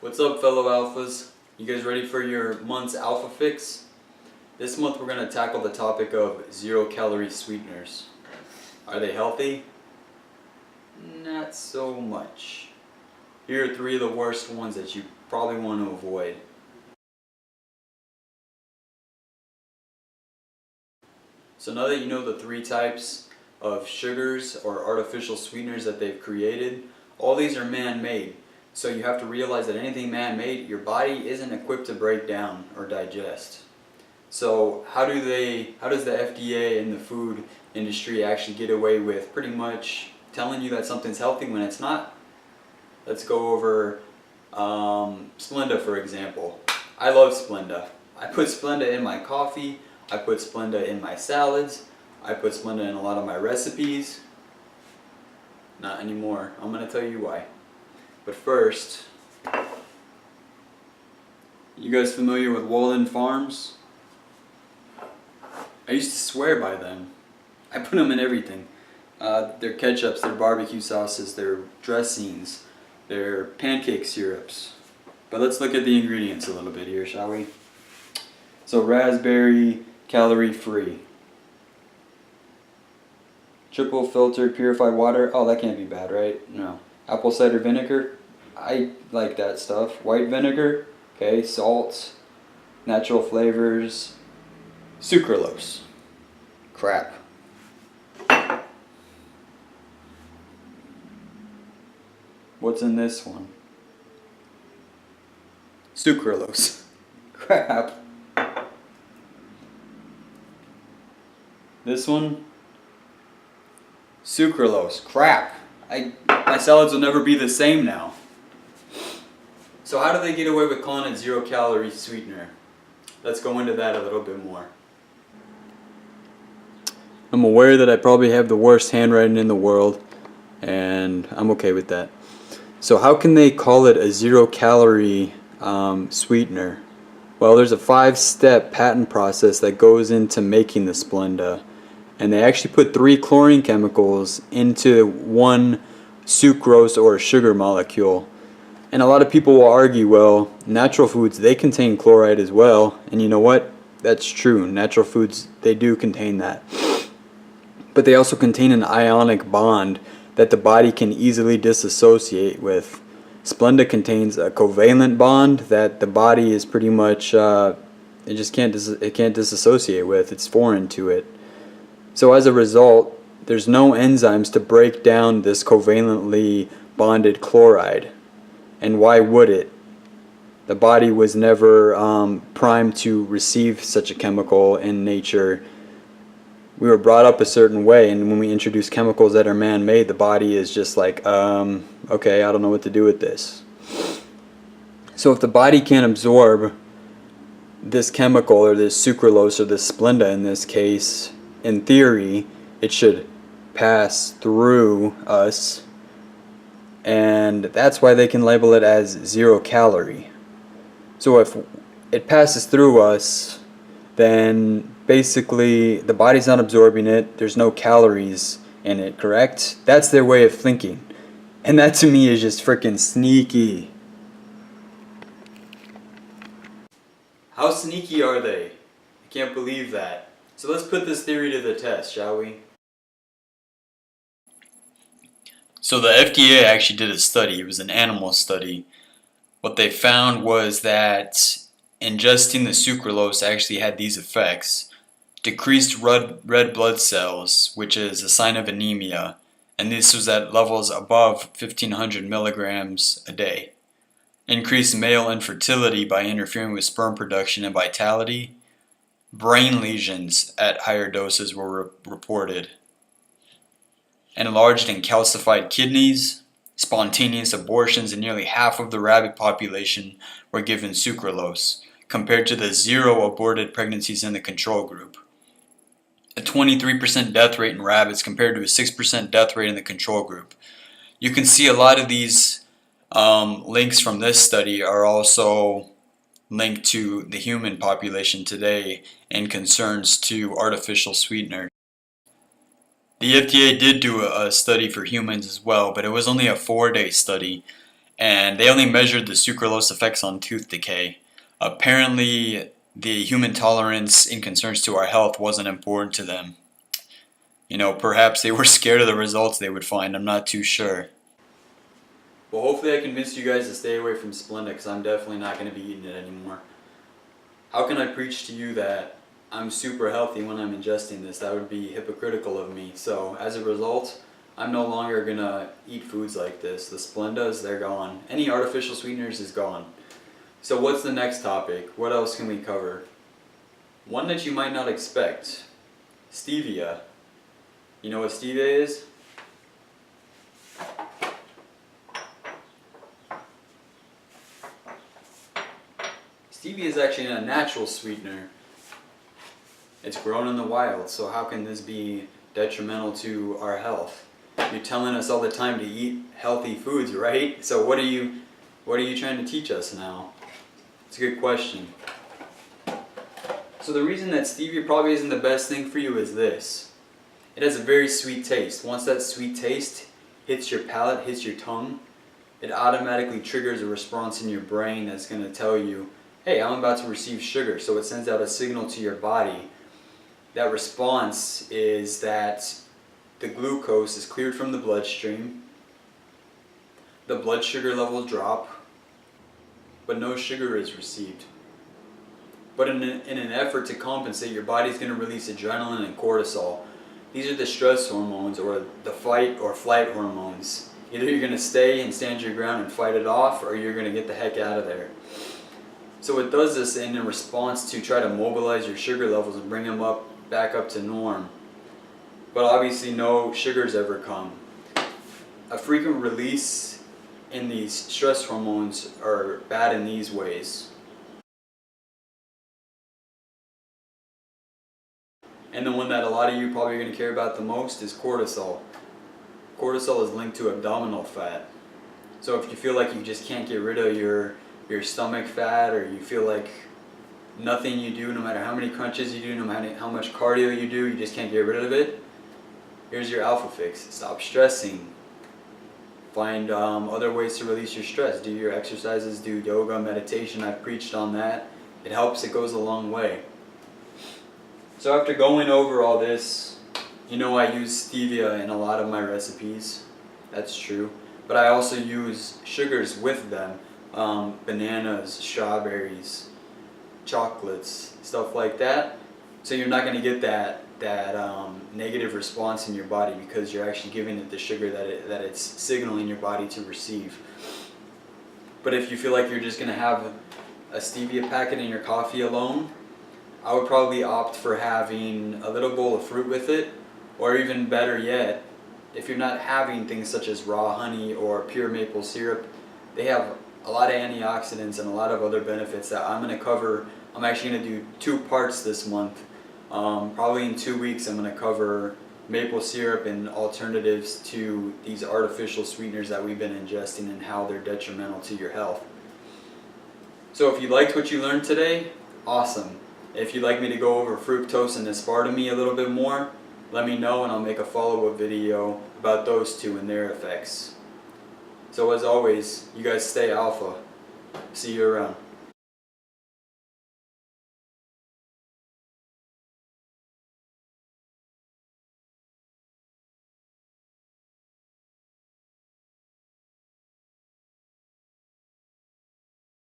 What's up, fellow alphas? You guys ready for your month's alpha fix? This month we're going to tackle the topic of 0-calorie sweeteners. Are they healthy? Not so much. Here are 3 of the worst ones that you probably want to avoid. So now that you know the 3 types of sugars or artificial sweeteners that they've created, all these are man-made. So you have to realize that anything man-made, your body isn't equipped to break down or digest. So how does the FDA and the food industry actually get away with pretty much telling you that something's healthy when it's not? Let's go over Splenda, for example. I love Splenda. I put Splenda in my coffee. I put Splenda in my salads. I put Splenda in a lot of my recipes. Not anymore. I'm going to tell you why. But first, you guys familiar with Walden Farms? I used to swear by them. I put them in everything. Their ketchups, their barbecue sauces, their dressings, their pancake syrups. But let's look at the ingredients a little bit here, shall we? So raspberry, calorie free. Triple filtered purified water. Oh, that can't be bad, right? No. Apple cider vinegar. I like that stuff. White vinegar. Okay. Salt. Natural flavors. Sucralose. Crap. What's in this one? Sucralose. Crap. This one? Sucralose. Crap. My salads will never be the same now. So how do they get away with calling it 0-calorie sweetener? Let's go into that a little bit more. I'm aware that I probably have the worst handwriting in the world, and I'm okay with that. So how can they call it a 0-calorie sweetener? Well, there's a 5-step patent process that goes into making the Splenda. And they actually put 3 chlorine chemicals into one sucrose or sugar molecule. And a lot of people will argue, well, natural foods, they contain chloride as well. And you know what? That's true. Natural foods, they do contain that. But they also contain an ionic bond that the body can easily disassociate with. Splenda contains a covalent bond that the body is pretty much, it can't disassociate with. It's foreign to it. So as a result, there's no enzymes to break down this covalently bonded chloride. And why would it? The body was never primed to receive such a chemical in nature. We were brought up a certain way, and when we introduce chemicals that are man-made, the body is just like, okay, I don't know what to do with this. So if the body can't absorb this chemical, or this sucralose, or this Splenda in this case, in theory, it should pass through us, and that's why they can label it as 0-calorie. So if it passes through us, then basically the body's not absorbing it, there's no calories in it, correct? That's their way of thinking. And that to me is just freaking sneaky. How sneaky are they? I can't believe that. So let's put this theory to the test, shall we? So the FDA actually did a study. It was an animal study. What they found was that ingesting the sucralose actually had these effects. Decreased red blood cells, which is a sign of anemia, and this was at levels above 1500 milligrams a day. Increased male infertility by interfering with sperm production and vitality. Brain lesions at higher doses were reported. Enlarged and calcified kidneys, spontaneous abortions, and nearly half of the rabbit population were given sucralose, compared to the 0 aborted pregnancies in the control group. A 23% death rate in rabbits compared to a 6% death rate in the control group. You can see a lot of these links from this study are also linked to the human population today and concerns to artificial sweeteners. The FDA did do a study for humans as well, but it was only a 4-day study, and they only measured the sucralose effects on tooth decay. Apparently, the human tolerance in concerns to our health wasn't important to them. You know, perhaps they were scared of the results they would find. I'm not too sure. Well, hopefully I convinced you guys to stay away from Splenda, because I'm definitely not going to be eating it anymore. How can I preach to you that I'm super healthy when I'm ingesting this? That would be hypocritical of me. So as a result, I'm no longer going to eat foods like this. The Splendas, they're gone. Any artificial sweeteners is gone. So what's the next topic? What else can we cover? One that you might not expect. Stevia. You know what stevia is? Stevia is actually a natural sweetener. It's grown in the wild, so how can this be detrimental to our health? You're telling us all the time to eat healthy foods, right? So what are you trying to teach us now? It's a good question. So the reason that stevia probably isn't the best thing for you is this. It has a very sweet taste. Once that sweet taste hits your palate, hits your tongue, it automatically triggers a response in your brain that's going to tell you, hey, I'm about to receive sugar. So it sends out a signal to your body. That response is that the glucose is cleared from the bloodstream, the blood sugar levels drop, but no sugar is received. But in an effort to compensate, your body's going to release adrenaline and cortisol. These are the stress hormones, or the fight or flight hormones. Either you're going to stay and stand your ground and fight it off, or you're going to get the heck out of there. So it does this in a response to try to mobilize your sugar levels and bring them back up to norm. But obviously no sugars ever come. A frequent release in these stress hormones are bad in these ways. And the one that a lot of you probably are going to care about the most is cortisol. Cortisol is linked to abdominal fat. So if you feel like you just can't get rid of your stomach fat, or you feel like nothing you do, no matter how many crunches you do, no matter how much cardio you do, you just can't get rid of it, here's your alpha fix. Stop stressing. Find other ways to release your stress. Do your exercises, do yoga, meditation. I've preached on that. It helps, it goes a long way. So after going over all this, you know I use stevia in a lot of my recipes. That's true. But I also use sugars with them. Bananas, strawberries, chocolates, stuff like that. So you're not going to get that negative response in your body, because you're actually giving it the sugar that it's signaling your body to receive. But if you feel like you're just going to have a stevia packet in your coffee alone, I would probably opt for having a little bowl of fruit with it, or even better yet, if you're not having things such as raw honey or pure maple syrup, they have a lot of antioxidants and a lot of other benefits that I'm going to cover. I'm actually going to do 2 parts this month. Probably in 2 weeks I'm going to cover maple syrup and alternatives to these artificial sweeteners that we've been ingesting and how they're detrimental to your health. So if you liked what you learned today, awesome. If you'd like me to go over fructose and aspartame a little bit more, let me know and I'll make a follow-up video about those two and their effects. So as always, you guys stay alpha. See you around.